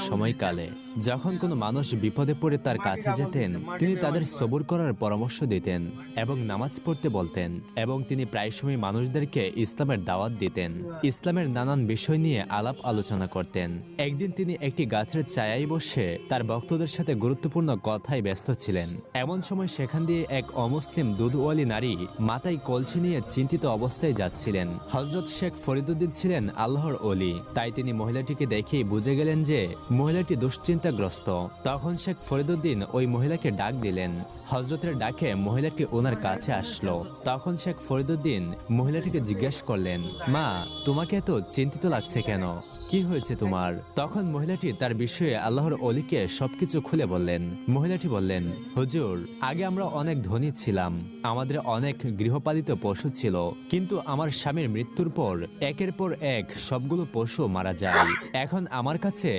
সময়কালে যখন কোনো মানুষ বিপদে পড়ে তার কাছে যেতেন, তিনি তাদের সবুর করার পরামর্শ দিতেন এবং নামাজ পড়তে বলতেন, এবং তিনি প্রায় সময় মানুষদেরকে ইসলামের দাওয়াত দিতেন, ইসলামের নানান বিষয় নিয়ে আলাপ আলোচনা করতেন। একদিন তিনি একটি গাছের ছায়ায় বসে তার ভক্তদের সাথে গুরুত্বপূর্ণ কথায় ব্যস্ত ছিলেন। এমন সময় সেখান দিয়ে এক অমুসলিম দুধওয়ালি নারী মাথায় কলসি নিয়ে চিন্তিত অবস্থায় যাচ্ছিলেন। হযরত শেখ ফরিদুদ্দিন ছিলেন আল্লাহর ওলি, তাই তিনি মহিলাটিকে দেখেই বুঝে গেলেন যে মহিলাটি দুশ্চিন্তাগ্রস্ত। তখন শেখ ফরিদুদ্দিন ওই মহিলাকে ডাক দিলেন। হযরতের ডাকে মহিলাটি ওনার কাছে আসলো। তখন শেখ ফরিদুদ্দিন মহিলাটিকে জিজ্ঞেস করলেন, মা, তোমাকে এত চিন্তিত লাগছে কেন? কি হয়েছে তোমার? তখন মহিলাটি তার বিষয়ে আল্লাহর অলিকে সবকিছু খুলে বললেন। মহিলাটি বললেন, হুজুর, আগে আমরা অনেক ধনী ছিলাম, আমাদের অনেক গৃহপালিত পশু ছিল, কিন্তু আমার স্বামীর মৃত্যুর পর একের পর এক সবগুলো পশু মারা যায়। এখন আমার কাছে